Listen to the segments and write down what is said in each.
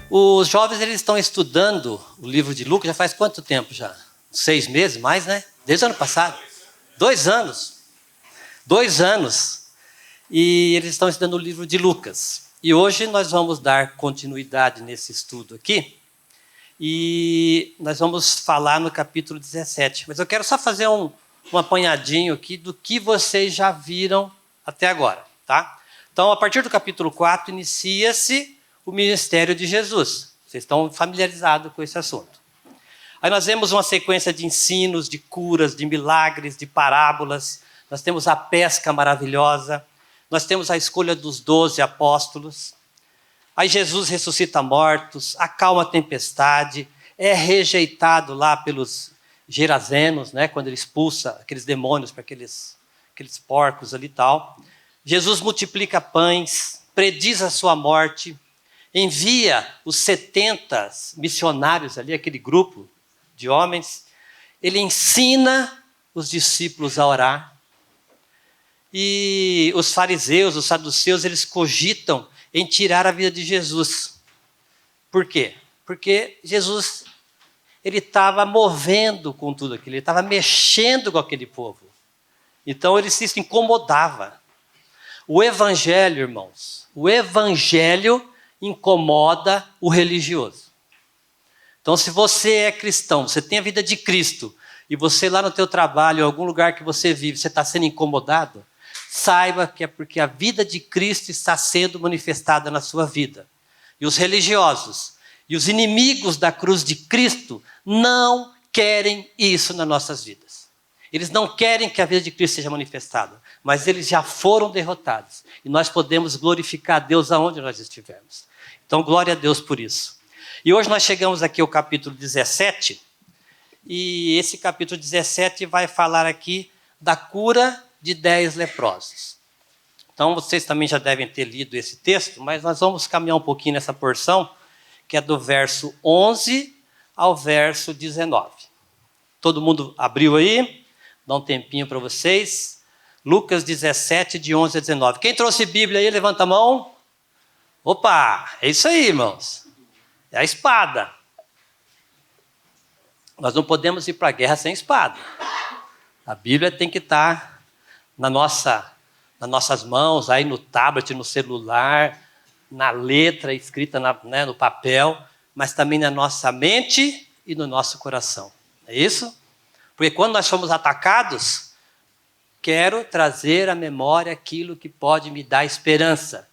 Os jovens eles estão estudando o livro de Lucas já faz quanto tempo já? 6 meses, mais, né? Desde o ano passado. 2 anos. 2 anos. E eles estão estudando o livro de Lucas. E hoje nós vamos dar continuidade nesse estudo aqui. E nós vamos falar no capítulo 17. Mas eu quero só fazer um apanhadinho aqui do que vocês já viram até agora, tá? Então, a partir do capítulo 4, inicia-se o ministério de Jesus. Vocês estão familiarizados com esse assunto. Aí nós vemos uma sequência de ensinos, de curas, de milagres, de parábolas. Nós temos a pesca maravilhosa. Nós temos a escolha dos 12 apóstolos. Aí Jesus ressuscita mortos, acalma a tempestade, é rejeitado lá pelos gerazenos, né, quando ele expulsa aqueles demônios para aqueles porcos ali e tal. Jesus multiplica pães, prediz a sua morte, envia os 70 missionários ali, aquele grupo de homens. Ele ensina os discípulos a orar. E os fariseus, os saduceus, eles cogitam em tirar a vida de Jesus. Por quê? Porque Jesus, ele estava movendo com tudo aquilo, ele estava mexendo com aquele povo. Então ele se incomodava. O evangelho, irmãos, o evangelho incomoda o religioso. Então, se você é cristão, você tem a vida de Cristo, e você lá no teu trabalho, em algum lugar que você vive, você está sendo incomodado, saiba que é porque a vida de Cristo está sendo manifestada na sua vida. E os religiosos e os inimigos da cruz de Cristo não querem isso nas nossas vidas. Eles não querem que a vida de Cristo seja manifestada, mas eles já foram derrotados. E nós podemos glorificar a Deus aonde nós estivermos. Então, glória a Deus por isso. E hoje nós chegamos aqui ao capítulo 17, e esse capítulo 17 vai falar aqui da cura de 10 leprosos. Então, vocês também já devem ter lido esse texto, mas nós vamos caminhar um pouquinho nessa porção, que é do verso 11 ao verso 19. Todo mundo abriu aí? Dá um tempinho para vocês. Lucas 17, de 11 a 19. Quem trouxe Bíblia aí, levanta a mão. Opa, é isso aí, irmãos. É a espada. Nós não podemos ir para a guerra sem espada. A Bíblia tem que estar nas nossas mãos, aí no tablet, no celular, na letra escrita no papel, mas também na nossa mente e no nosso coração. É isso? Porque quando nós somos atacados, quero trazer à memória aquilo que pode me dar esperança.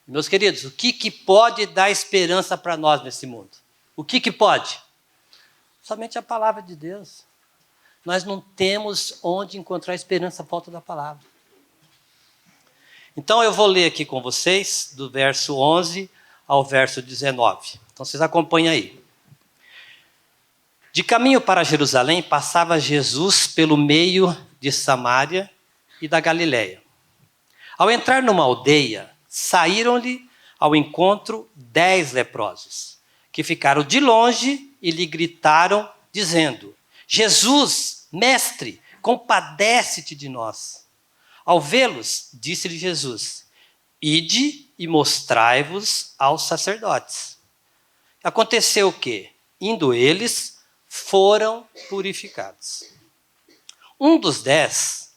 Meus queridos, o que pode dar esperança para nós nesse mundo? O que pode? Somente a palavra de Deus. Nós não temos onde encontrar esperança à falta da palavra. Então eu vou ler aqui com vocês, do verso 11 ao verso 19. Então vocês acompanham aí. De caminho para Jerusalém, passava Jesus pelo meio de Samaria e da Galiléia. Ao entrar numa aldeia, saíram-lhe ao encontro 10 leprosos, que ficaram de longe e lhe gritaram, dizendo: Jesus, mestre, compadece-te de nós. Ao vê-los, disse-lhe Jesus: ide e mostrai-vos aos sacerdotes. Aconteceu o quê? Indo eles, foram purificados. Um dos 10,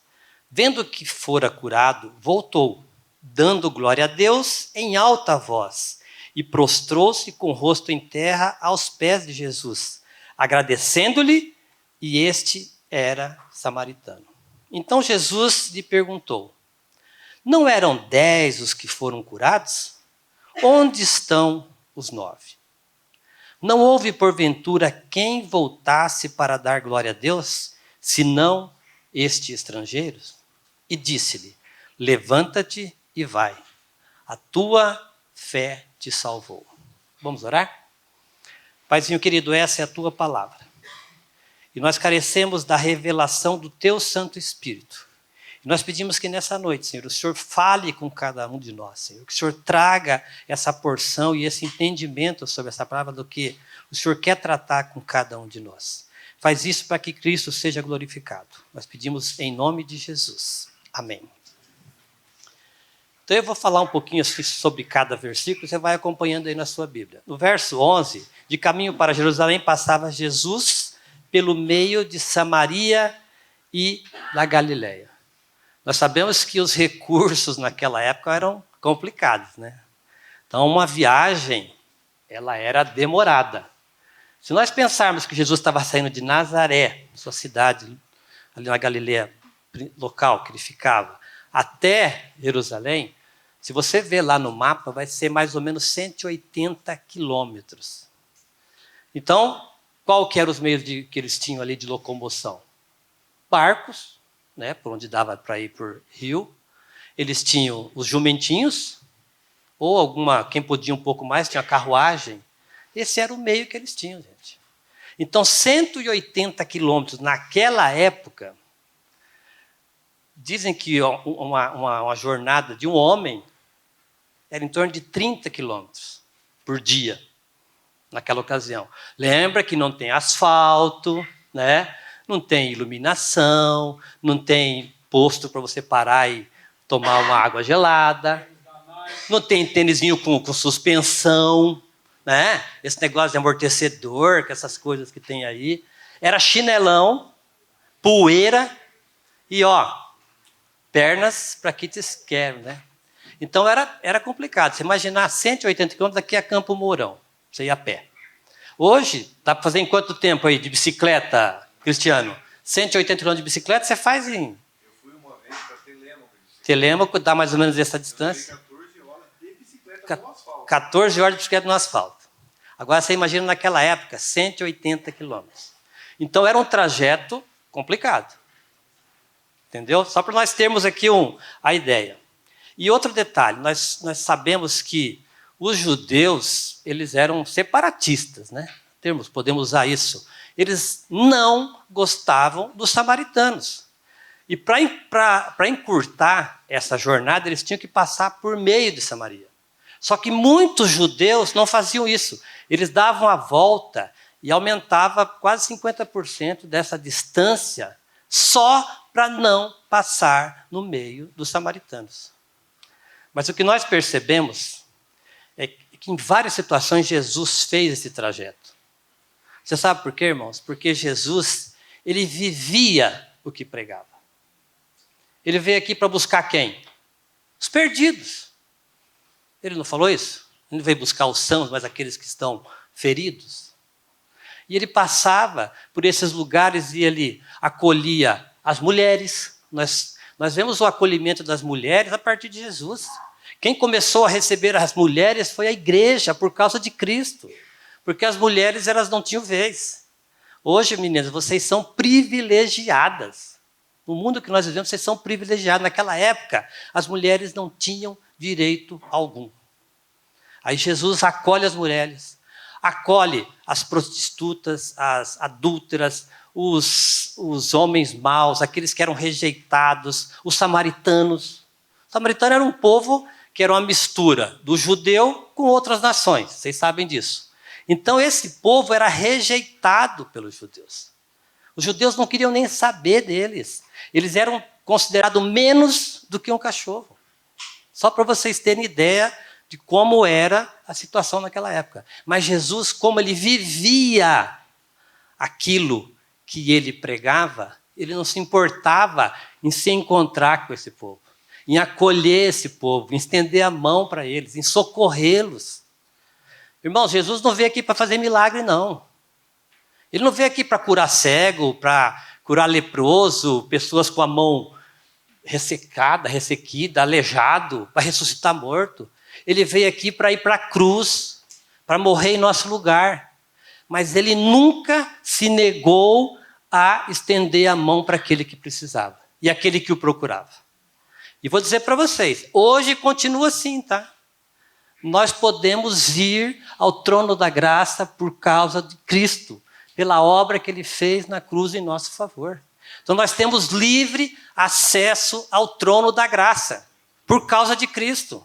vendo que fora curado, voltou, dando glória a Deus em alta voz, e prostrou-se com o rosto em terra aos pés de Jesus, agradecendo-lhe, e este era samaritano. Então Jesus lhe perguntou: não eram 10 os que foram curados? Onde estão os 9? Não houve, porventura, quem voltasse para dar glória a Deus, senão este estrangeiro? E disse-lhe: levanta-te e vai. A tua fé te salvou. Vamos orar? Paizinho querido, essa é a tua palavra. E nós carecemos da revelação do teu Santo Espírito. E nós pedimos que nessa noite, Senhor, o Senhor fale com cada um de nós, Senhor. Que o Senhor traga essa porção e esse entendimento sobre essa palavra do que o Senhor quer tratar com cada um de nós. Faz isso para que Cristo seja glorificado. Nós pedimos em nome de Jesus. Amém. Então eu vou falar um pouquinho sobre cada versículo, você vai acompanhando aí na sua Bíblia. No verso 11, de caminho para Jerusalém passava Jesus pelo meio de Samaria e da Galileia. Nós sabemos que os recursos naquela época eram complicados, né? Então uma viagem, ela era demorada. Se nós pensarmos que Jesus estava saindo de Nazaré, sua cidade, ali na Galileia local que ele ficava, até Jerusalém, se você ver lá no mapa, vai ser mais ou menos 180 quilômetros. Então, qual que eram os meios que eles tinham ali de locomoção? Barcos, né, por onde dava para ir por rio. Eles tinham os jumentinhos, ou quem podia um pouco mais, tinha carruagem. Esse era o meio que eles tinham, gente. Então, 180 quilômetros naquela época, dizem que uma jornada de um homem era em torno de 30 quilômetros por dia, naquela ocasião. Lembra que não tem asfalto, né? Não tem iluminação, não tem posto para você parar e tomar uma água gelada, não tem tênisinho com suspensão, né? Esse negócio de amortecedor, que essas coisas que tem aí. Era chinelão, poeira e, pernas para que te quero, né? Então era complicado. Você imaginar 180 quilômetros daqui a Campo Mourão, você ia a pé. Hoje, dá para fazer em quanto tempo aí de bicicleta, Cristiano? 180 quilômetros de bicicleta, você faz em... Eu fui uma vez para Telêmaco. Telêmaco dá mais ou menos essa distância. 14 horas de bicicleta no asfalto. 14 horas de bicicleta no asfalto. Agora você imagina naquela época, 180 quilômetros. Então era um trajeto complicado. Entendeu? Só para nós termos aqui a ideia. E outro detalhe, nós sabemos que os judeus, eles eram separatistas, né? Podemos usar isso. Eles não gostavam dos samaritanos. E para encurtar essa jornada, eles tinham que passar por meio de Samaria. Só que muitos judeus não faziam isso. Eles davam a volta e aumentava quase 50% dessa distância só para não passar no meio dos samaritanos. Mas o que nós percebemos é que em várias situações Jesus fez esse trajeto. Você sabe por quê, irmãos? Porque Jesus, ele vivia o que pregava. Ele veio aqui para buscar quem? Os perdidos. Ele não falou isso? Ele não veio buscar os sãos, mas aqueles que estão feridos. E ele passava por esses lugares e ele acolhia as mulheres. Nós vemos o acolhimento das mulheres a partir de Jesus. Quem começou a receber as mulheres foi a igreja, por causa de Cristo. Porque as mulheres, elas não tinham vez. Hoje, meninas, vocês são privilegiadas. No mundo que nós vivemos, vocês são privilegiados. Naquela época, as mulheres não tinham direito algum. Aí Jesus acolhe as mulheres, acolhe as prostitutas, as adúlteras, os homens maus, aqueles que eram rejeitados, os samaritanos. Os samaritanos eram um povo que era uma mistura do judeu com outras nações, vocês sabem disso. Então esse povo era rejeitado pelos judeus. Os judeus não queriam nem saber deles. Eles eram considerados menos do que um cachorro. Só para vocês terem ideia de como era a situação naquela época. Mas Jesus, como ele vivia aquilo que ele pregava, ele não se importava em se encontrar com esse povo, em acolher esse povo, em estender a mão para eles, em socorrê-los. Irmãos, Jesus não veio aqui para fazer milagre, não. Ele não veio aqui para curar cego, para curar leproso, pessoas com a mão ressecada, ressequida, aleijado, para ressuscitar morto. Ele veio aqui para ir para a cruz, para morrer em nosso lugar. Mas ele nunca se negou a estender a mão para aquele que precisava e aquele que o procurava. E vou dizer para vocês, hoje continua assim, tá? Nós podemos ir ao trono da graça por causa de Cristo, pela obra que ele fez na cruz em nosso favor. Então nós temos livre acesso ao trono da graça, por causa de Cristo.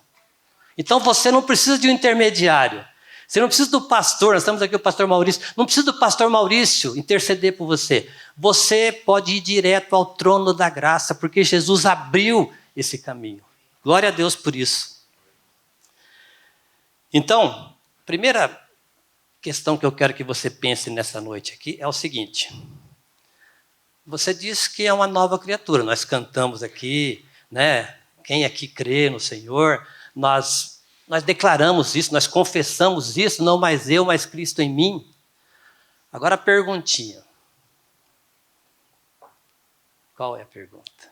Então você não precisa de um intermediário. Você não precisa do pastor, nós estamos aqui o pastor Maurício, não precisa do pastor Maurício interceder por você. Você pode ir direto ao trono da graça, porque Jesus abriu esse caminho. Glória a Deus por isso. Então, primeira questão que eu quero que você pense nessa noite aqui é o seguinte. Você diz que é uma nova criatura. Nós cantamos aqui, né? Quem aqui crê no Senhor, nós declaramos isso, nós confessamos isso, não mais eu, mas Cristo em mim. Agora a perguntinha. Qual é a pergunta?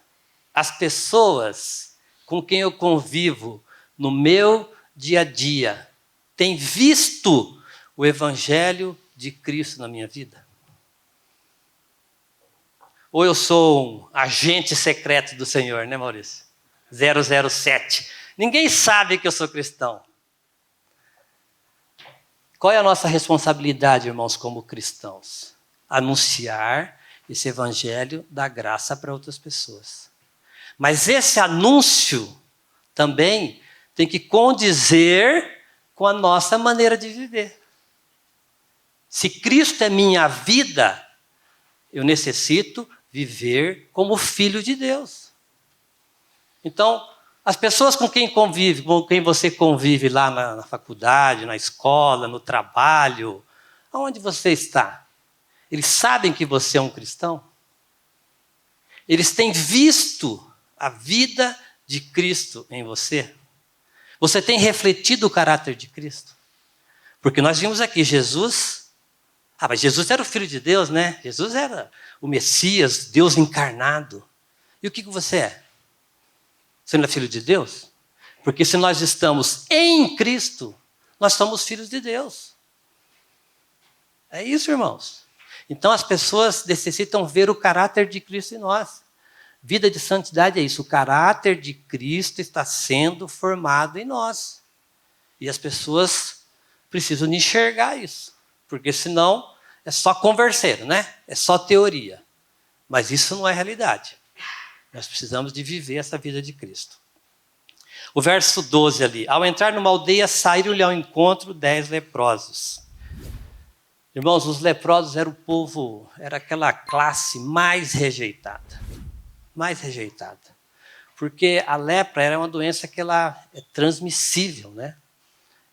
As pessoas com quem eu convivo no meu dia a dia têm visto o Evangelho de Cristo na minha vida? Ou eu sou um agente secreto do Senhor, né, Maurício? 007. Ninguém sabe que eu sou cristão. Qual é a nossa responsabilidade, irmãos, como cristãos? Anunciar esse evangelho da graça para outras pessoas. Mas esse anúncio também tem que condizer com a nossa maneira de viver. Se Cristo é minha vida, eu necessito viver como filho de Deus. Então, as pessoas com quem você convive lá na faculdade, na escola, no trabalho, aonde você está? Eles sabem que você é um cristão? Eles têm visto a vida de Cristo em você? Você tem refletido o caráter de Cristo? Porque nós vimos aqui Jesus. Mas Jesus era o Filho de Deus, né? Jesus era o Messias, Deus encarnado. E o que você é? Você não é filho de Deus? Porque se nós estamos em Cristo, nós somos filhos de Deus. É isso, irmãos. Então as pessoas necessitam ver o caráter de Cristo em nós. Vida de santidade é isso. O caráter de Cristo está sendo formado em nós. E as pessoas precisam enxergar isso. Porque senão é só converseiro, né? É só teoria. Mas isso não é realidade. Nós precisamos de viver essa vida de Cristo. O verso 12 ali. Ao entrar numa aldeia, saíram-lhe ao encontro 10 leprosos. Irmãos, os leprosos eram o povo, era aquela classe mais rejeitada. Mais rejeitada. Porque a lepra era uma doença que ela é transmissível, né?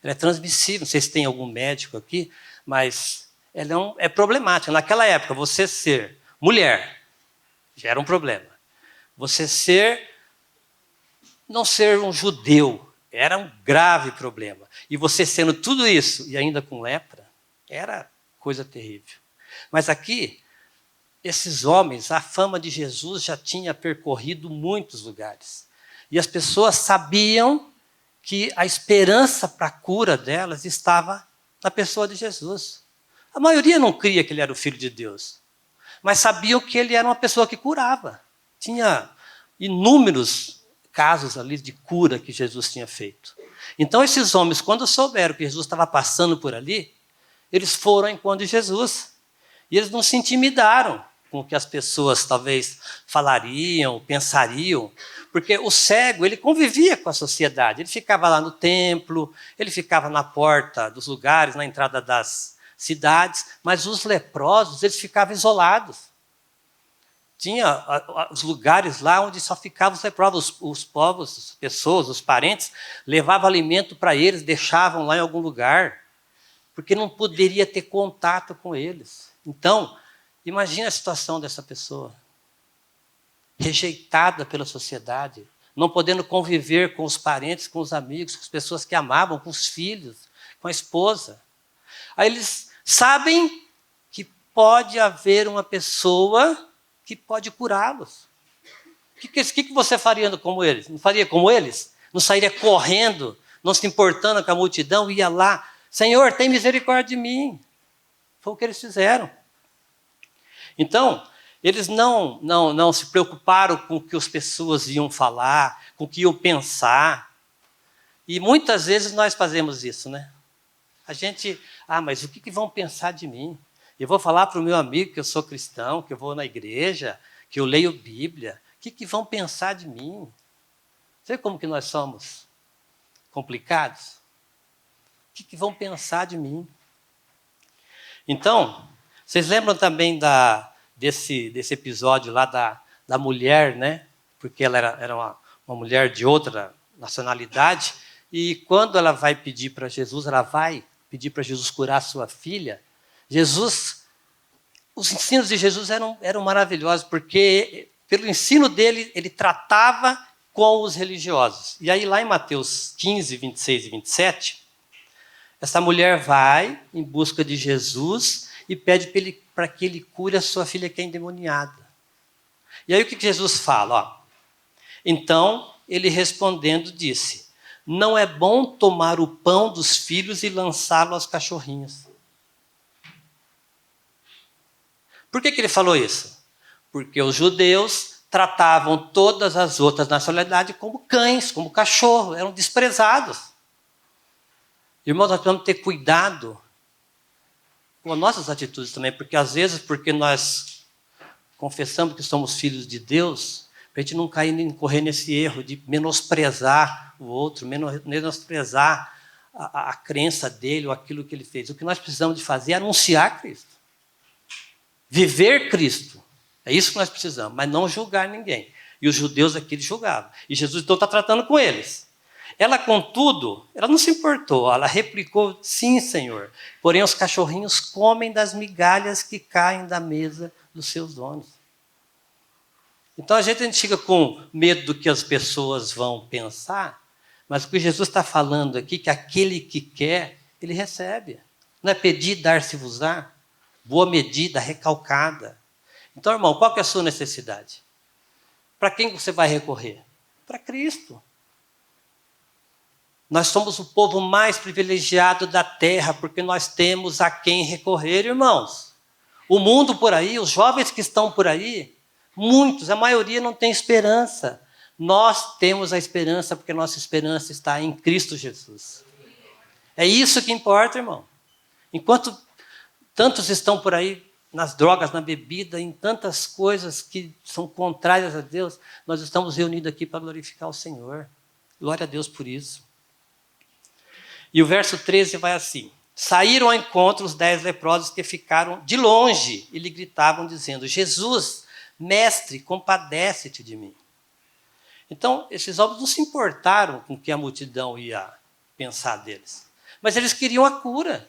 Ela é transmissível. Não sei se tem algum médico aqui, mas ela é problemática. Naquela época, você ser mulher já era um problema. Você não ser um judeu era um grave problema. E você sendo tudo isso e ainda com lepra, era coisa terrível. Mas aqui, esses homens, a fama de Jesus já tinha percorrido muitos lugares. E as pessoas sabiam que a esperança para a cura delas estava na pessoa de Jesus. A maioria não cria que ele era o Filho de Deus, mas sabiam que ele era uma pessoa que curava. Tinha inúmeros casos ali de cura que Jesus tinha feito. Então esses homens, quando souberam que Jesus estava passando por ali, eles foram ao encontro de Jesus. E eles não se intimidaram com o que as pessoas talvez falariam, pensariam, porque o cego, ele convivia com a sociedade. Ele ficava lá no templo, ele ficava na porta dos lugares, na entrada das cidades, mas os leprosos, eles ficavam isolados. Tinha os lugares lá onde só ficavam os leprosos, os povos, as pessoas, os parentes, levavam alimento para eles, deixavam lá em algum lugar, porque não poderia ter contato com eles. Então, imagine a situação dessa pessoa, rejeitada pela sociedade, não podendo conviver com os parentes, com os amigos, com as pessoas que amavam, com os filhos, com a esposa. Aí eles sabem que pode haver uma pessoa que pode curá-los. O que você faria como eles? Não faria como eles? Não sairia correndo, não se importando com a multidão, ia lá, Senhor, tem misericórdia de mim. Foi o que eles fizeram. Então, eles não se preocuparam com o que as pessoas iam falar, com o que iam pensar. E muitas vezes nós fazemos isso, né? A gente, mas o que vão pensar de mim? Eu vou falar para o meu amigo que eu sou cristão, que eu vou na igreja, que eu leio Bíblia. O que vão pensar de mim? Sabe como que nós somos complicados? O que vão pensar de mim? Então, vocês lembram também desse episódio lá da mulher, né? Porque ela era uma mulher de outra nacionalidade, e quando ela vai pedir para Jesus, ela vai pedir para Jesus curar sua filha, os ensinos de Jesus eram maravilhosos, porque pelo ensino dele, ele tratava com os religiosos. E aí lá em Mateus 15, 26 e 27, essa mulher vai em busca de Jesus e pede para que ele cure a sua filha que é endemoniada. E aí o que Jesus fala? Ó, então, ele respondendo disse, não é bom tomar o pão dos filhos e lançá-lo aos cachorrinhos. Por que ele falou isso? Porque os judeus tratavam todas as outras nacionalidades como cães, como cachorro, eram desprezados. Irmãos, nós precisamos ter cuidado com as nossas atitudes também, porque às vezes, porque nós confessamos que somos filhos de Deus, para a gente não cair nem correr nesse erro de menosprezar o outro, menosprezar a crença dele ou aquilo que ele fez. O que nós precisamos de fazer é anunciar Cristo. Viver Cristo. É isso que nós precisamos, mas não julgar ninguém. E os judeus aqui eles julgavam. E Jesus então está tratando com eles. Ela, contudo, ela não se importou. Ela replicou, sim, Senhor. Porém, os cachorrinhos comem das migalhas que caem da mesa dos seus donos. Então, a gente fica com medo do que as pessoas vão pensar, mas o que Jesus está falando aqui, que aquele que quer, ele recebe. Não é pedir, dar-se-vos-á. Boa medida, recalcada. Então, irmão, qual que é a sua necessidade? Para quem você vai recorrer? Para Cristo. Nós somos o povo mais privilegiado da terra, porque nós temos a quem recorrer, irmãos. O mundo por aí, os jovens que estão por aí, muitos, a maioria não tem esperança. Nós temos a esperança, porque nossa esperança está em Cristo Jesus. É isso que importa, irmão. Enquanto tantos estão por aí nas drogas, na bebida, em tantas coisas que são contrárias a Deus, nós estamos reunidos aqui para glorificar o Senhor. Glória a Deus por isso. E o verso 13 vai assim. Saíram ao encontro os 10 leprosos que ficaram de longe e lhe gritavam dizendo, Jesus, mestre, compadece-te de mim. Então, esses homens não se importaram com o que a multidão ia pensar deles. Mas eles queriam a cura.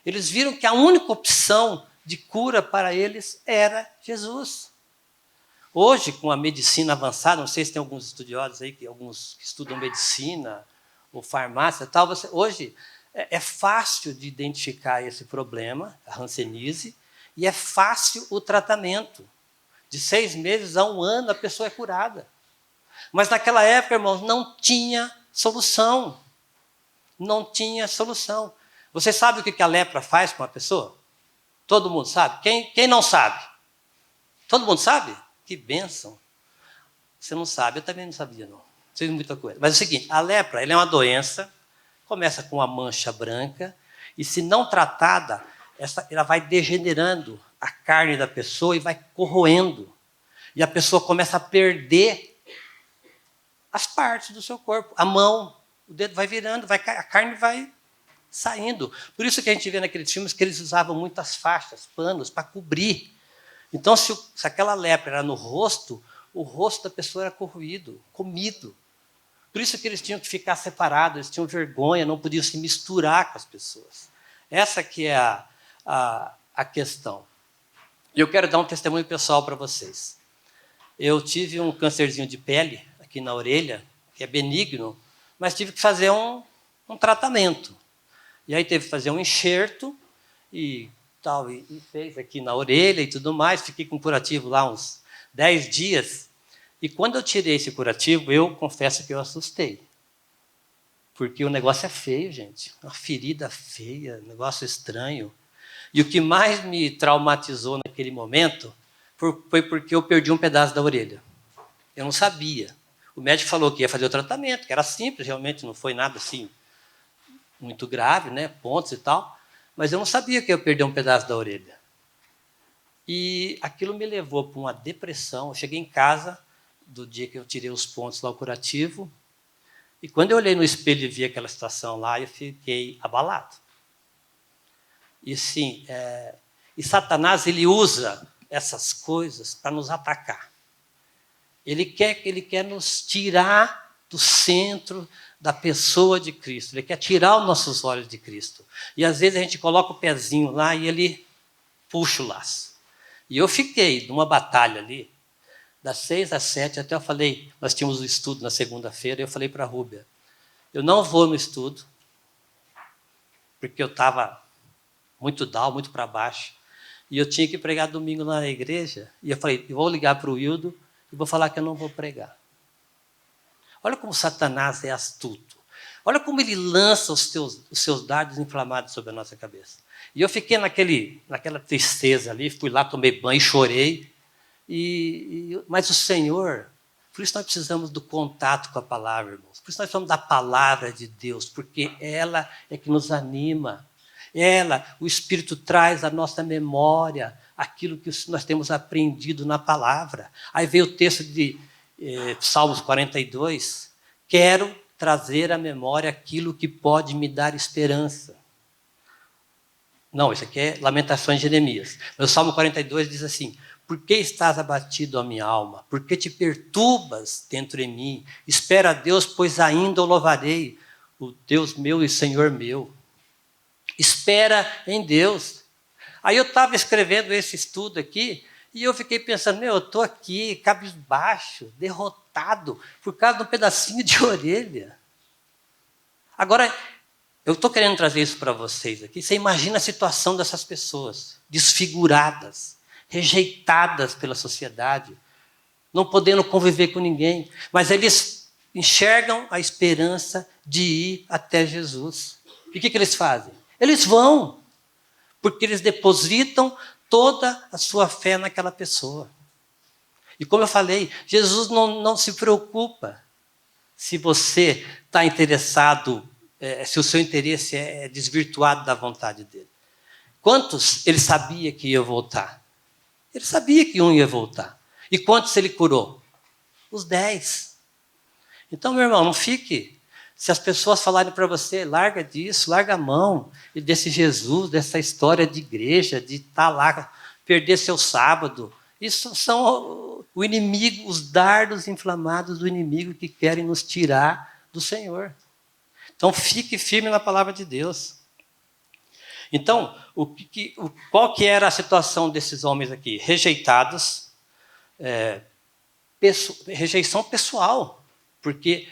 Eles viram que a única opção de cura para eles era Jesus. Hoje, com a medicina avançada, não sei se tem alguns estudiosos aí, alguns que estudam medicina ou farmácia e tal, hoje é fácil de identificar esse problema, a hanseníase, e é fácil o tratamento. De 6 meses a 1 ano a pessoa é curada. Mas naquela época, irmãos, não tinha solução. Não tinha solução. Você sabe o que a lepra faz com uma pessoa? Todo mundo sabe? Quem não sabe? Todo mundo sabe? Que bênção. Você não sabe, eu também não sabia, não. Não sei muita coisa. Mas é o seguinte, a lepra ela é uma doença, começa com uma mancha branca, e se não tratada, ela vai degenerando a carne da pessoa e vai corroendo. E a pessoa começa a perder as partes do seu corpo. A mão, o dedo vai virando, a carne vai saindo. Por isso que a gente vê naqueles filmes que eles usavam muitas faixas, panos, para cobrir. Então, se aquela lepra era no rosto, o rosto da pessoa era corroído, comido. Por isso que eles tinham que ficar separados, eles tinham vergonha, não podiam se misturar com as pessoas. Essa que é a questão. E eu quero dar um testemunho pessoal para vocês. Eu tive um câncerzinho de pele aqui na orelha, que é benigno, mas tive que fazer um tratamento. E aí teve que fazer um enxerto e tal, e fez aqui na orelha e tudo mais. Fiquei com curativo lá uns 10 dias. E quando eu tirei esse curativo, eu confesso que eu assustei. Porque o negócio é feio, gente. Uma ferida feia, um negócio estranho. E o que mais me traumatizou naquele momento foi porque eu perdi um pedaço da orelha. Eu não sabia. O médico falou que ia fazer o tratamento, que era simples, realmente não foi nada assim muito grave, né? Pontos e tal. Mas eu não sabia que eu ia perder um pedaço da orelha. E aquilo me levou para uma depressão. Eu cheguei em casa, do dia que eu tirei os pontos lá, o curativo, e quando eu olhei no espelho e vi aquela situação lá, eu fiquei abalado. E sim, e Satanás ele usa essas coisas para nos atacar. Ele quer nos tirar do centro da pessoa de Cristo. Ele quer tirar os nossos olhos de Cristo. E às vezes a gente coloca o pezinho lá e ele puxa o laço. E eu fiquei numa batalha ali, das 6 às 7, até eu falei, nós tínhamos o estudo na segunda-feira, eu falei para a Rúbia, eu não vou no estudo, porque eu estava muito down, muito para baixo, e eu tinha que pregar domingo lá na igreja, e eu falei, eu vou ligar para o Wildo e vou falar que eu não vou pregar. Olha como Satanás é astuto. Olha como ele lança os seus dardos inflamados sobre a nossa cabeça. E eu fiquei naquela tristeza ali, fui lá, tomei banho, chorei. Mas o Senhor, por isso nós precisamos do contato com a palavra, irmãos. Por isso nós precisamos da palavra de Deus, porque ela é que nos anima. O Espírito traz à nossa memória aquilo que nós temos aprendido na palavra. Aí veio o texto de Salmos 42, quero trazer à memória aquilo que pode me dar esperança. Não, isso aqui é Lamentações de Jeremias. Mas o Salmo 42 diz assim, por que estás abatido, ó minha alma? Por que te perturbas dentro em mim? Espera a Deus, pois ainda o louvarei, o Deus meu e Senhor meu. Espera em Deus. Aí eu estava escrevendo esse estudo aqui, e eu fiquei pensando, eu estou aqui, cabisbaixo, derrotado, por causa de um pedacinho de orelha. Agora, eu estou querendo trazer isso para vocês aqui. Você imagina a situação dessas pessoas, desfiguradas, rejeitadas pela sociedade, não podendo conviver com ninguém, mas eles enxergam a esperança de ir até Jesus. E o que eles fazem? Eles vão, porque eles depositam toda a sua fé naquela pessoa. E como eu falei, Jesus não se preocupa se você está interessado, se o seu interesse é desvirtuado da vontade dele. Quantos ele sabia que ia voltar? Ele sabia que um ia voltar. E quantos ele curou? Os 10. Então, meu irmão, não fique... Se as pessoas falarem para você, larga disso, larga a mão, e desse Jesus, dessa história de igreja, de estar lá, perder seu sábado, isso são o inimigo, os dardos inflamados do inimigo que querem nos tirar do Senhor. Então, fique firme na palavra de Deus. Então, qual que era a situação desses homens aqui? Rejeitados, rejeição pessoal, porque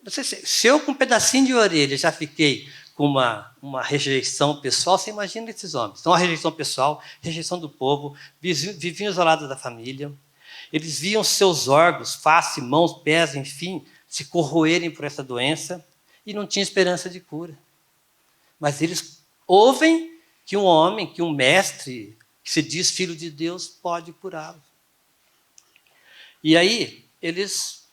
se eu com um pedacinho de orelha já fiquei com uma rejeição pessoal, você imagina esses homens. Então, a rejeição pessoal, rejeição do povo, viviam isolados da família, eles viam seus órgãos, face, mãos, pés, enfim, se corroerem por essa doença e não tinham esperança de cura. Mas eles ouvem que um homem, que um mestre, que se diz filho de Deus, pode curá-los. E aí, eles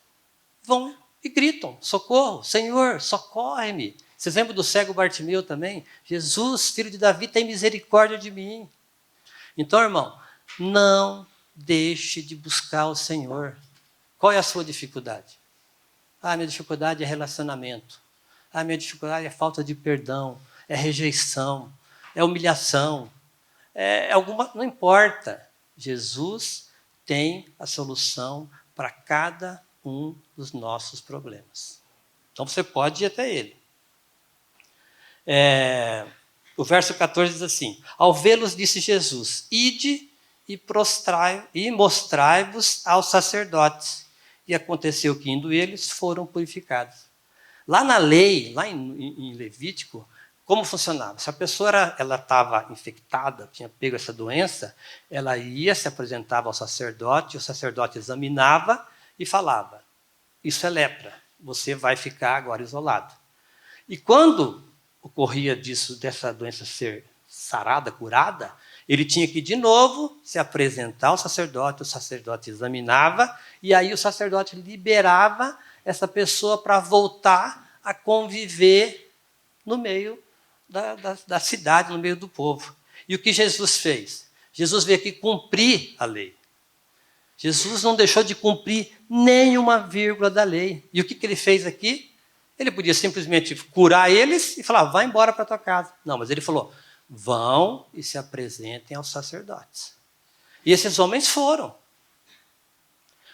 vão e gritam, socorro, Senhor, socorre-me. Vocês lembram do cego Bartimeu também? Jesus, filho de Davi, tem misericórdia de mim. Então, irmão, não deixe de buscar o Senhor. Qual é a sua dificuldade? Minha dificuldade é relacionamento. Minha dificuldade é falta de perdão, é rejeição, é humilhação, não importa. Jesus tem a solução para cada um dos nossos problemas. Então você pode ir até ele. O verso 14 diz assim, ao vê-los disse Jesus, ide e mostrai-vos aos sacerdotes. E aconteceu que indo eles foram purificados. Lá na lei, lá em Levítico, como funcionava? Se a pessoa estava infectada, tinha pego essa doença, ela ia, se apresentava ao sacerdote, o sacerdote examinava e falava, isso é lepra, você vai ficar agora isolado. E quando ocorria dessa doença ser sarada, curada, ele tinha que de novo se apresentar ao sacerdote, o sacerdote examinava, e aí o sacerdote liberava essa pessoa para voltar a conviver no meio da cidade, no meio do povo. E o que Jesus fez? Jesus veio aqui cumprir a lei. Jesus não deixou de cumprir nenhuma vírgula da lei. E o que ele fez aqui? Ele podia simplesmente curar eles e falar, vai embora para a tua casa. Não, mas ele falou, vão e se apresentem aos sacerdotes. E esses homens foram.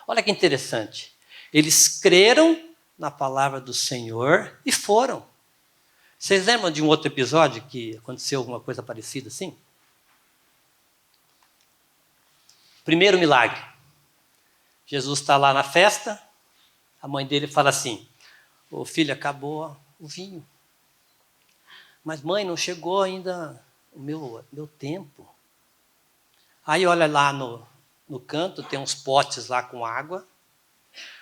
Olha que interessante. Eles creram na palavra do Senhor e foram. Vocês lembram de um outro episódio que aconteceu alguma coisa parecida assim? Primeiro milagre. Jesus está lá na festa, a mãe dele fala assim, ô filho, acabou o vinho. Mas mãe, não chegou ainda o meu tempo. Aí olha lá no canto, tem uns potes lá com água.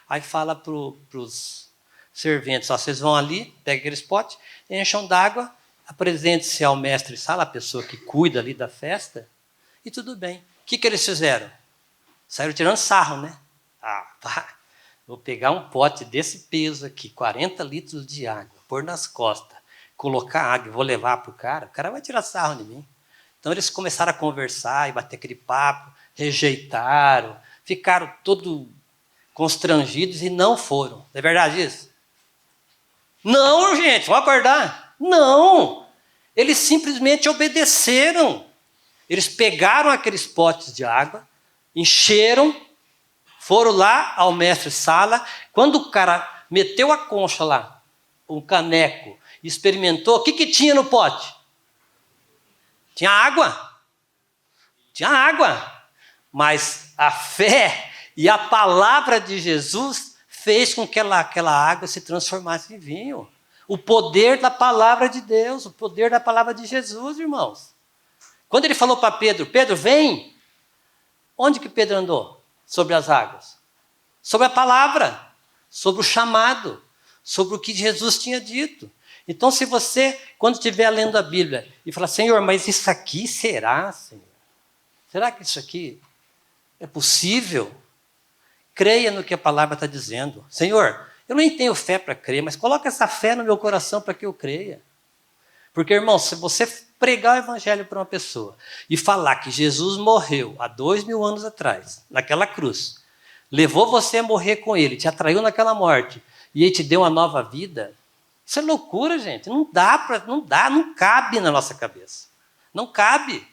Aí fala para os serventes, ó, vocês vão ali, pegam aqueles potes, encham d'água, apresente-se ao mestre sala, a pessoa que cuida ali da festa, e tudo bem. O que eles fizeram? Saíram tirando sarro, né? Vou pegar um pote desse peso aqui, 40 litros de água, pôr nas costas, colocar água e vou levar para o cara vai tirar sarro de mim. Então eles começaram a conversar e bater aquele papo, rejeitaram, ficaram todos constrangidos e não foram. Não é verdade isso? Não, gente, vamos acordar. Não, eles simplesmente obedeceram. Eles pegaram aqueles potes de água, encheram, foram lá ao mestre sala. Quando o cara meteu a concha lá, um caneco, experimentou, o que tinha no pote? Tinha água. Tinha água. Mas a fé e a palavra de Jesus fez com que aquela água se transformasse em vinho. O poder da palavra de Deus, o poder da palavra de Jesus, irmãos. Quando ele falou para Pedro, Pedro, vem. Onde que Pedro andou? Sobre as águas. Sobre a palavra, sobre o chamado, sobre o que Jesus tinha dito. Então, se você, quando estiver lendo a Bíblia, e falar, Senhor, mas isso aqui será, Senhor? Será que isso aqui é possível? Creia no que a palavra está dizendo. Senhor, eu nem tenho fé para crer, mas coloca essa fé no meu coração para que eu creia. Porque, irmão, se você pregar o evangelho para uma pessoa e falar que Jesus morreu há 2000 anos atrás, naquela cruz, levou você a morrer com ele, te atraiu naquela morte e ele te deu uma nova vida, isso é loucura, gente. Não cabe na nossa cabeça. Não cabe.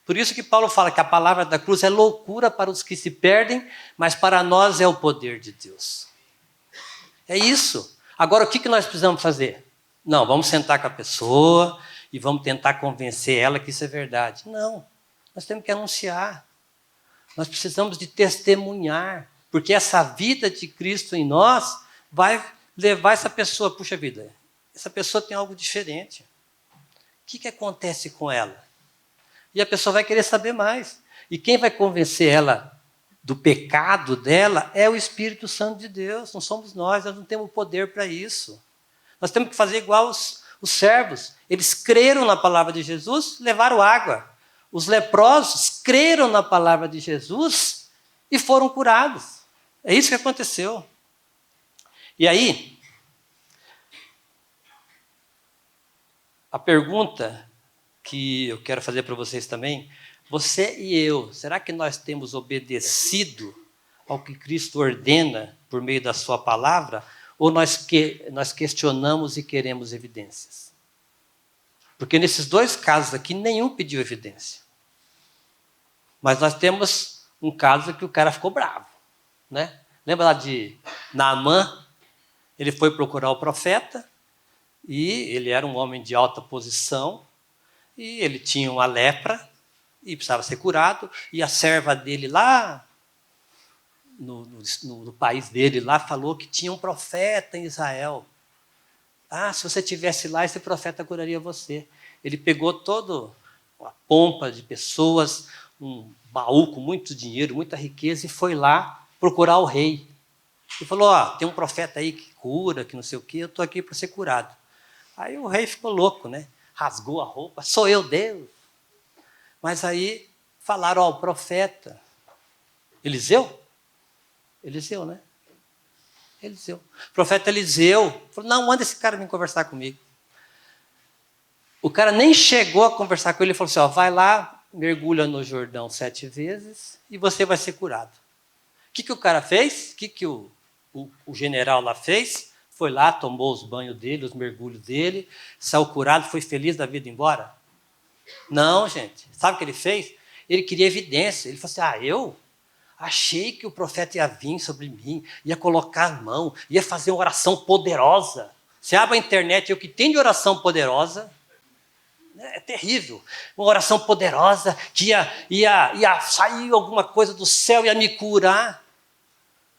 Por isso que Paulo fala que a palavra da cruz é loucura para os que se perdem, mas para nós é o poder de Deus. É isso. Agora, o que nós precisamos fazer? Não, vamos sentar com a pessoa e vamos tentar convencer ela que isso é verdade. Não, nós temos que anunciar. Nós precisamos de testemunhar, porque essa vida de Cristo em nós vai levar essa pessoa, puxa vida, essa pessoa tem algo diferente. O que acontece com ela? E a pessoa vai querer saber mais. E quem vai convencer ela do pecado dela é o Espírito Santo de Deus, não somos nós não temos poder para isso. Nós temos que fazer igual os servos. Eles creram na palavra de Jesus, levaram água. Os leprosos creram na palavra de Jesus e foram curados. É isso que aconteceu. E aí, a pergunta que eu quero fazer para vocês também, você e eu, será que nós temos obedecido ao que Cristo ordena por meio da sua palavra? Ou nós questionamos e queremos evidências? Porque nesses dois casos aqui, nenhum pediu evidência. Mas nós temos um caso que o cara ficou bravo. Né? Lembra lá de Naamã? Ele foi procurar o profeta, e ele era um homem de alta posição, e ele tinha uma lepra, e precisava ser curado, e a serva dele lá, no país dele lá, falou que tinha um profeta em Israel. Se você estivesse lá, esse profeta curaria você. Ele pegou toda uma pompa de pessoas, um baú com muito dinheiro, muita riqueza, e foi lá procurar o rei. E falou, tem um profeta aí que cura, que não sei o quê, eu estou aqui para ser curado. Aí o rei ficou louco, né? Rasgou a roupa, sou eu, Deus. Mas aí falaram, o profeta, Eliseu, né? Eliseu. O profeta Eliseu falou, não, manda esse cara vir conversar comigo. O cara nem chegou a conversar com ele, ele falou assim, vai lá, mergulha no Jordão 7 vezes e você vai ser curado. O que o cara fez? O que o general lá fez? Foi lá, tomou os banhos dele, os mergulhos dele, saiu curado, foi feliz da vida embora? Não, gente. Sabe o que ele fez? Ele queria evidência. Ele falou assim, eu? Achei que o profeta ia vir sobre mim, ia colocar a mão, ia fazer uma oração poderosa. Você abre a internet, o que tem de oração poderosa é terrível. Uma oração poderosa que ia sair alguma coisa do céu, ia me curar.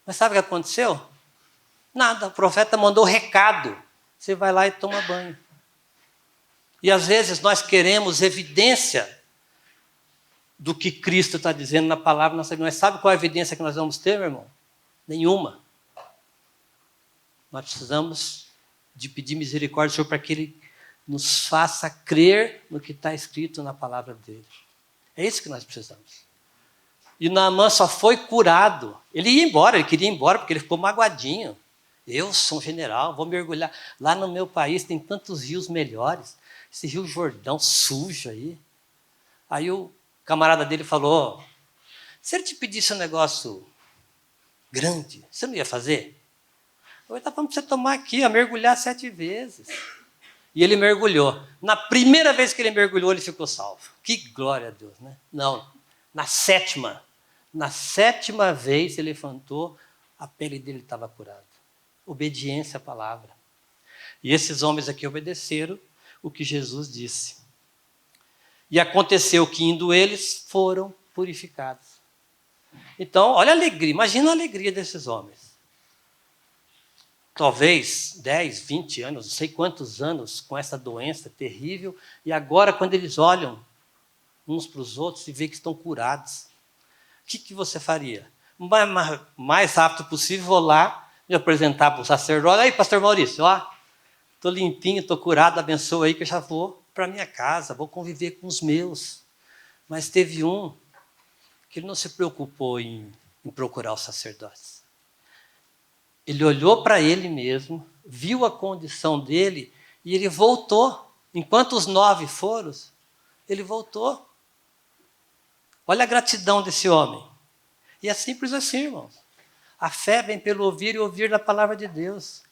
Mas sabe o que aconteceu? Nada, o profeta mandou recado. Você vai lá e toma banho. E às vezes nós queremos evidência do que Cristo está dizendo na palavra. Mas sabe qual é a evidência que nós vamos ter, meu irmão? Nenhuma. Nós precisamos de pedir misericórdia ao Senhor para que Ele nos faça crer no que está escrito na palavra dele. É isso que nós precisamos. E Naamã só foi curado. Ele ia embora, ele queria ir embora porque ele ficou magoadinho. Eu sou um general, vou mergulhar. Lá no meu país tem tantos rios melhores. Esse rio Jordão sujo aí. Aí o camarada dele falou, se ele te pedisse um negócio grande, você não ia fazer? Eu estava falando para você tomar aqui, mergulhar 7 vezes. E ele mergulhou. Na primeira vez que ele mergulhou, ele ficou salvo. Que glória a Deus, né? Não, na sétima vez ele levantou, a pele dele estava curada. Obediência à palavra. E esses homens aqui obedeceram o que Jesus disse. E aconteceu que indo eles, foram purificados. Então, olha a alegria, imagina a alegria desses homens. Talvez 10, 20 anos, não sei quantos anos com essa doença terrível, e agora quando eles olham uns para os outros e veem que estão curados, o que você faria? Mais rápido possível, vou lá me apresentar para o sacerdote. Aí, pastor Maurício, estou limpinho, estou curado, abençoa aí que eu já vou para minha casa, vou conviver com os meus. Mas teve um que não se preocupou em procurar os sacerdotes. Ele olhou para ele mesmo, viu a condição dele e ele voltou. Enquanto os 9 foram, ele voltou. Olha a gratidão desse homem. E é simples assim, irmãos. A fé vem pelo ouvir e ouvir da palavra de Deus.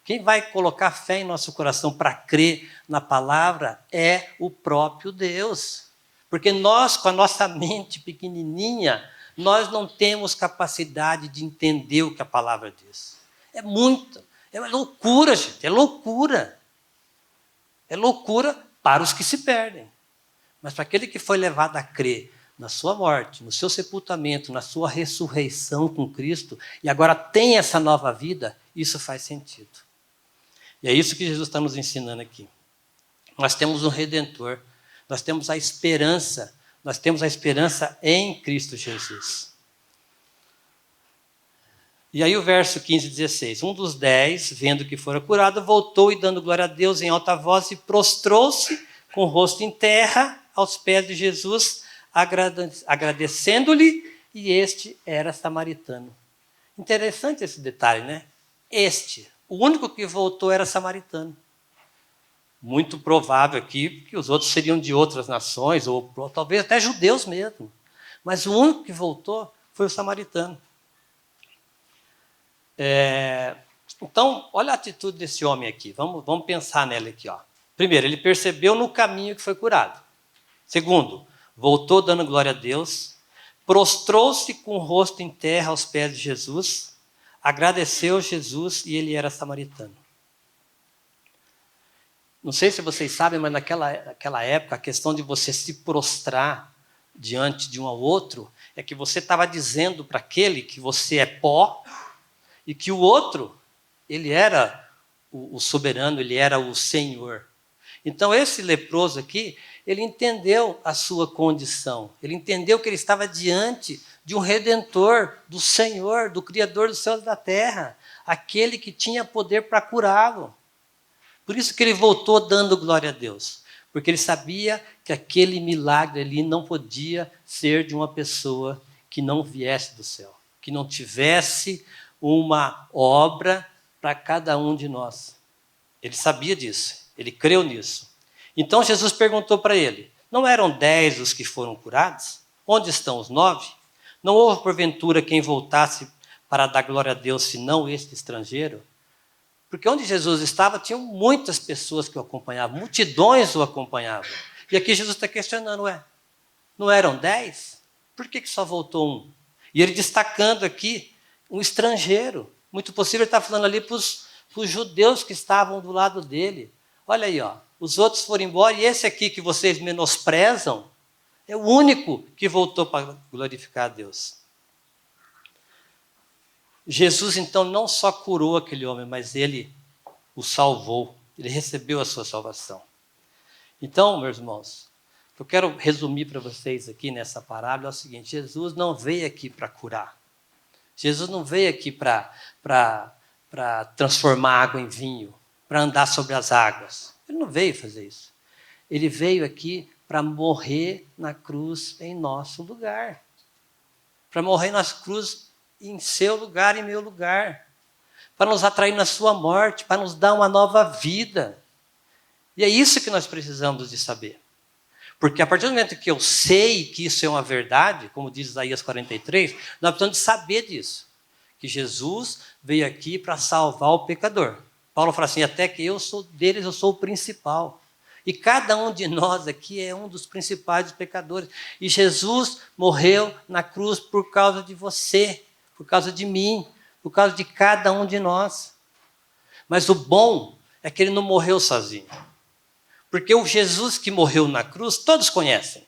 Quem vai colocar fé em nosso coração para crer na palavra é o próprio Deus. Porque nós, com a nossa mente pequenininha, nós não temos capacidade de entender o que a palavra diz. É loucura, gente, é loucura. É loucura para os que se perdem. Mas para aquele que foi levado a crer na sua morte, no seu sepultamento, na sua ressurreição com Cristo, e agora tem essa nova vida, isso faz sentido. E é isso que Jesus está nos ensinando aqui. Nós temos um Redentor, nós temos a esperança em Cristo Jesus. E aí o verso 15 e 16. Um dos 10, vendo que fora curado, voltou e dando glória a Deus em alta voz e prostrou-se com o rosto em terra aos pés de Jesus, agradecendo-lhe, e este era samaritano. Interessante esse detalhe, né? O único que voltou era samaritano. Muito provável aqui que os outros seriam de outras nações, ou talvez até judeus mesmo. Mas o único que voltou foi o samaritano. Então, olha a atitude desse homem aqui. Vamos pensar nele aqui. Primeiro, ele percebeu no caminho que foi curado. Segundo, voltou dando glória a Deus, prostrou-se com o rosto em terra aos pés de Jesus, agradeceu Jesus e ele era samaritano. Não sei se vocês sabem, mas naquela época, a questão de você se prostrar diante de um ao outro é que você estava dizendo para aquele que você é pó e que o outro, ele era o soberano, ele era o Senhor. Então, esse leproso aqui, ele entendeu a sua condição. Ele entendeu que ele estava diante de um Redentor, do Senhor, do Criador dos céus e da terra. Aquele que tinha poder para curá-lo. Por isso que ele voltou dando glória a Deus. Porque ele sabia que aquele milagre ali não podia ser de uma pessoa que não viesse do céu. Que não tivesse uma obra para cada um de nós. Ele sabia disso. Ele creu nisso. Então Jesus perguntou para ele, não eram 10 os que foram curados? Onde estão os 9? Não houve porventura quem voltasse para dar glória a Deus, senão este estrangeiro? Porque onde Jesus estava, tinham muitas pessoas que o acompanhavam, multidões o acompanhavam. E aqui Jesus está questionando, não eram 10? Por que só voltou um? E ele destacando aqui um estrangeiro. Muito possível ele está falando ali para os judeus que estavam do lado dele. Olha aí, ó, os outros foram embora e esse aqui que vocês menosprezam é o único que voltou para glorificar a Deus. Jesus, então, não só curou aquele homem, mas ele o salvou. Ele recebeu a sua salvação. Então, meus irmãos, o que eu quero resumir para vocês aqui nessa parábola é o seguinte: Jesus não veio aqui para curar. Jesus não veio aqui para transformar água em vinho, para andar sobre as águas. Ele não veio fazer isso. Ele veio aqui para morrer na cruz em nosso lugar. Para morrer na cruz em seu lugar, em meu lugar. Para nos atrair na sua morte, para nos dar uma nova vida. E é isso que nós precisamos de saber. Porque a partir do momento que eu sei que isso é uma verdade, como diz Isaías 43, nós precisamos de saber disso. Que Jesus veio aqui para salvar o pecador. Paulo fala assim, até que eu sou deles, eu sou o principal. E cada um de nós aqui é um dos principais pecadores. E Jesus morreu na cruz por causa de você, por causa de mim, por causa de cada um de nós. Mas o bom é que ele não morreu sozinho. Porque o Jesus que morreu na cruz, todos conhecem.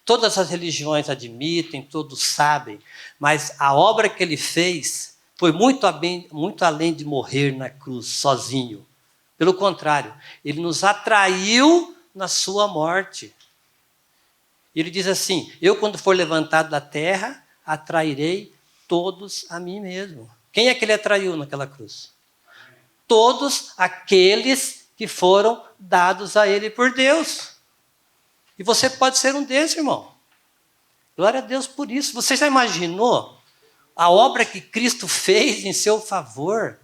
Todas as religiões admitem, todos sabem. Mas a obra que ele fez foi muito além de morrer na cruz sozinho. Pelo contrário, ele nos atraiu na sua morte. Ele diz assim, eu quando for levantado da terra, atrairei todos a mim mesmo. Quem é que ele atraiu naquela cruz? Todos aqueles que foram dados a ele por Deus. E você pode ser um desses, irmão. Glória a Deus por isso. Você já imaginou a obra que Cristo fez em seu favor?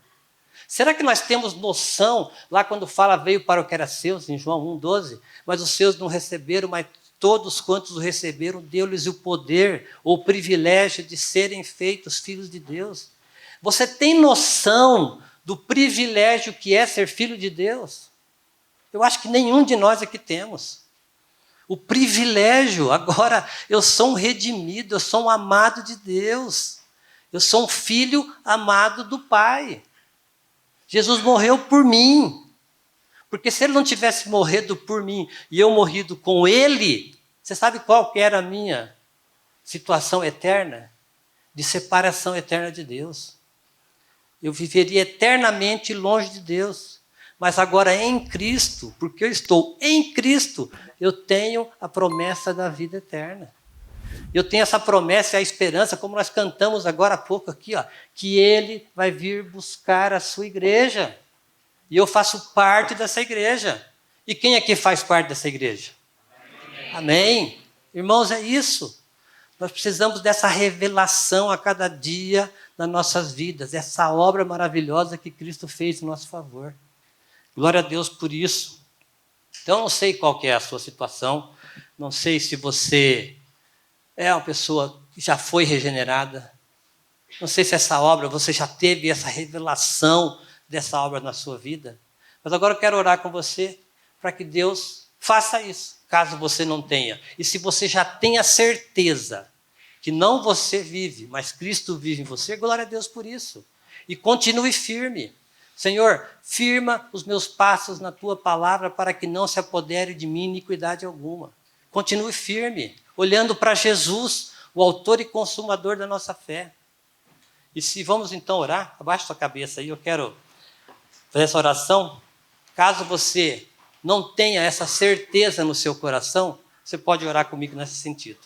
Será que nós temos noção, lá quando fala veio para o que era seus, em João 1,12, mas os seus não receberam, mas todos quantos o receberam, deu-lhes o poder, ou o privilégio de serem feitos filhos de Deus. Você tem noção do privilégio que é ser filho de Deus? Eu acho que nenhum de nós aqui temos. O privilégio, agora eu sou um redimido, eu sou um amado de Deus. Eu sou um filho amado do Pai. Jesus morreu por mim. Porque se ele não tivesse morrido por mim e eu morrido com ele, você sabe qual que era a minha situação eterna? De separação eterna de Deus. Eu viveria eternamente longe de Deus. Mas agora em Cristo, porque eu estou em Cristo, eu tenho a promessa da vida eterna. Eu tenho essa promessa e a esperança, como nós cantamos agora há pouco aqui, ó, que Ele vai vir buscar a sua igreja. E eu faço parte dessa igreja. E quem aqui faz parte dessa igreja? Amém. Amém. Irmãos, é isso. Nós precisamos dessa revelação a cada dia nas nossas vidas, essa obra maravilhosa que Cristo fez em nosso favor. Glória a Deus por isso. Então, eu não sei qual que é a sua situação, não sei se você é uma pessoa que já foi regenerada, não sei se essa obra, você já teve essa revelação dessa obra na sua vida, mas agora eu quero orar com você para que Deus faça isso, caso você não tenha. E se você já tem a certeza que não você vive, mas Cristo vive em você, glória a Deus por isso. E continue firme. Senhor, firma os meus passos na Tua palavra para que não se apodere de mim iniquidade alguma. Continue firme, olhando para Jesus, o autor e consumador da nossa fé. E se vamos então orar, abaixa sua cabeça aí, eu quero fazer essa oração. Caso você não tenha essa certeza no seu coração, você pode orar comigo nesse sentido.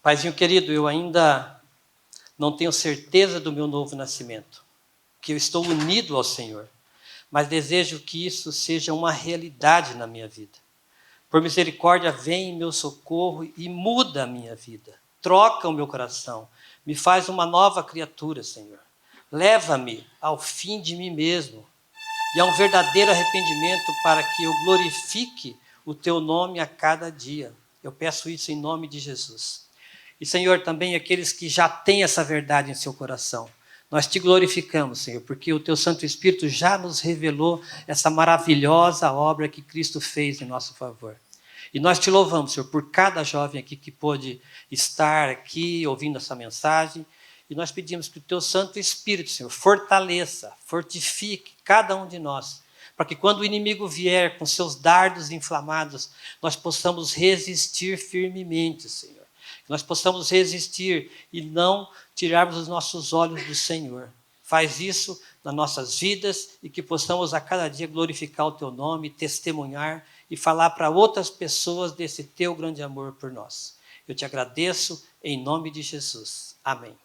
Paizinho querido, eu ainda não tenho certeza do meu novo nascimento, que eu estou unido ao Senhor, mas desejo que isso seja uma realidade na minha vida. Por misericórdia, vem em meu socorro e muda a minha vida. Troca o meu coração, me faz uma nova criatura, Senhor. Leva-me ao fim de mim mesmo e a um verdadeiro arrependimento para que eu glorifique o Teu nome a cada dia. Eu peço isso em nome de Jesus. E, Senhor, também aqueles que já têm essa verdade em seu coração, nós Te glorificamos, Senhor, porque o Teu Santo Espírito já nos revelou essa maravilhosa obra que Cristo fez em nosso favor. E nós te louvamos, Senhor, por cada jovem aqui que pôde estar aqui ouvindo essa mensagem. E nós pedimos que o teu Santo Espírito, Senhor, fortaleça, fortifique cada um de nós, para que quando o inimigo vier com seus dardos inflamados, nós possamos resistir firmemente, Senhor. Que nós possamos resistir e não tirarmos os nossos olhos do Senhor. Faz isso nas nossas vidas e que possamos a cada dia glorificar o teu nome, testemunhar e falar para outras pessoas desse teu grande amor por nós. Eu te agradeço em nome de Jesus. Amém.